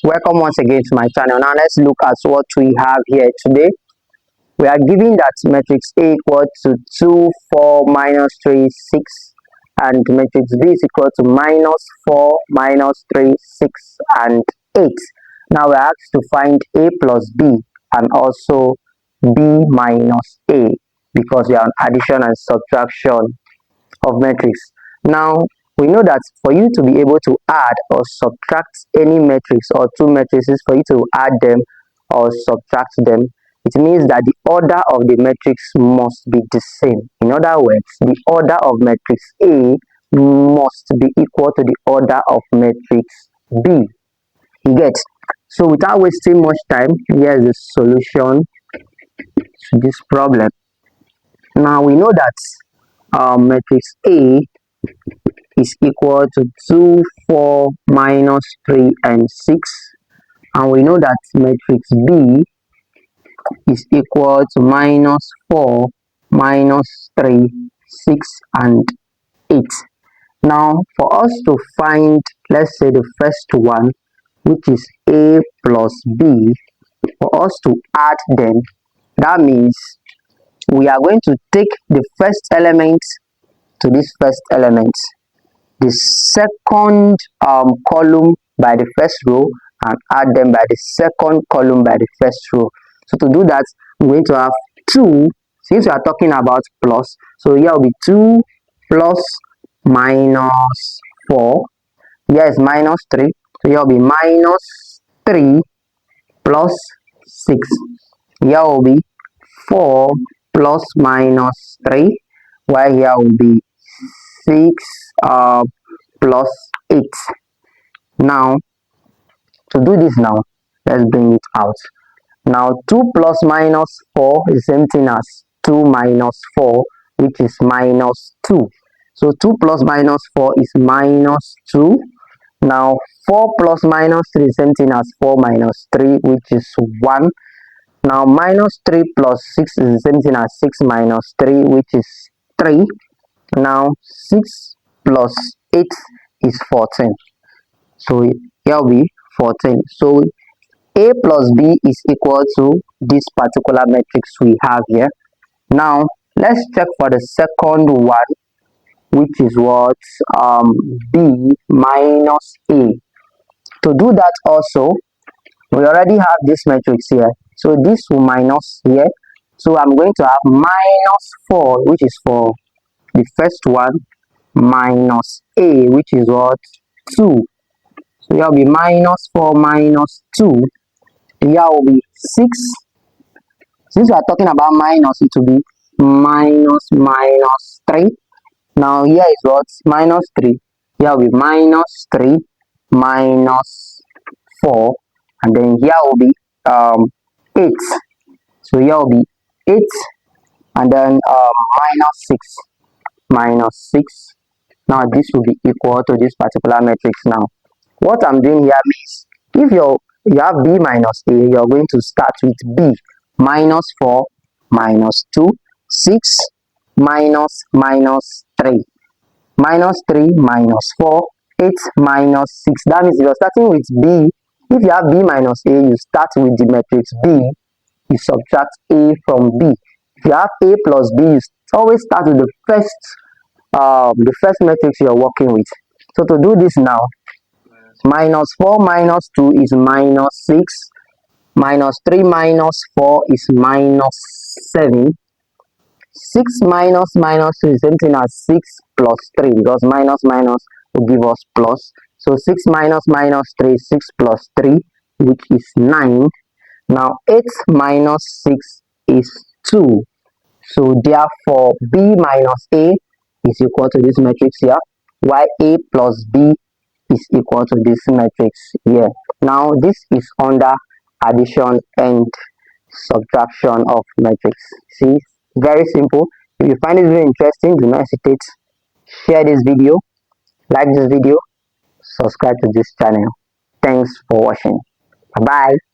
Welcome once again to my channel. Now let's look at what we have here today. We are given that matrix A equal to 2, 4, minus 3, 6, and matrix B is equal to minus 4, minus 3, 6, and 8. Now we are asked to find A plus B and also B minus A because we are on addition and subtraction of matrix. Now we know that for you to be able to add or subtract any matrix or two matrices, for you to add them or subtract them, it means that the order of the matrix must be the same. In other words, the order of matrix A must be equal to the order of matrix B. You get? So without wasting much time, here's the solution to this problem. Now we know that matrix A is equal to 2, 4, minus 3, and 6. And we know that matrix B is equal to minus 4, minus 3, 6, and 8. Now, for us to find, let's say the first one, which is A plus B, for us to add them, that means we are going to take the first element to this first element, the second column by the first row, and add them by the second column by the first row. So to do that, I'm going to have 2, since we are talking about plus, so here will be 2 plus minus 4, here is minus 3, so here will be minus 3 plus 6, here will be 4 plus minus 3, while here will be 6 plus 8. Now to do this, now let's bring it out. Now 2 plus minus 4 is the same thing as 2 minus 4, which is minus 2. So 2 plus minus 4 is minus 2. Now 4 plus minus 3 is the same thing as 4 minus 3, which is 1. Now minus 3 plus 6 is the same thing as 6 minus 3, which is 3. Now 6 plus 8 is 14. So here will be 14. So A plus B is equal to this particular matrix we have here. Now let's check for the second one, which is what B minus A. To do that also, we already have this matrix here, so this will minus here, so I'm going to have minus 4, which is for the first one, minus A, which is what 2. So here will be minus 4 minus 2, here will be 6. Since we are talking about minus, it will be minus 3. Now here is what minus 3, here will be minus 3 minus 4, and then here will be 8. So here will be 8, and then minus 6. Now this will be equal to this particular matrix. Now what I'm doing here means, if you have B minus A, you're going to start with B, minus 4 minus 2, 6 minus 3, minus 3 minus 4, 8 minus 6. That means you're starting with B. If you have B minus A, you start with the matrix B, you subtract A from B. If you have A plus B, you always start with the first matrix you're working with. So to do this now, minus 4 minus 2 is minus 6, minus 3 minus 4 is minus 7, 6 minus 3 is same thing as 6 plus 3, because minus will give us plus. So 6 minus 3 is 6 plus 3, which is 9. Now 8 minus 6 is 2. So therefore B minus A is equal to this matrix here, while A plus B is equal to this matrix here. Now this is under addition and subtraction of matrix. See, very simple. If you find it very interesting, do not hesitate, share this video, like this video, subscribe to this channel. Thanks for watching. Bye bye.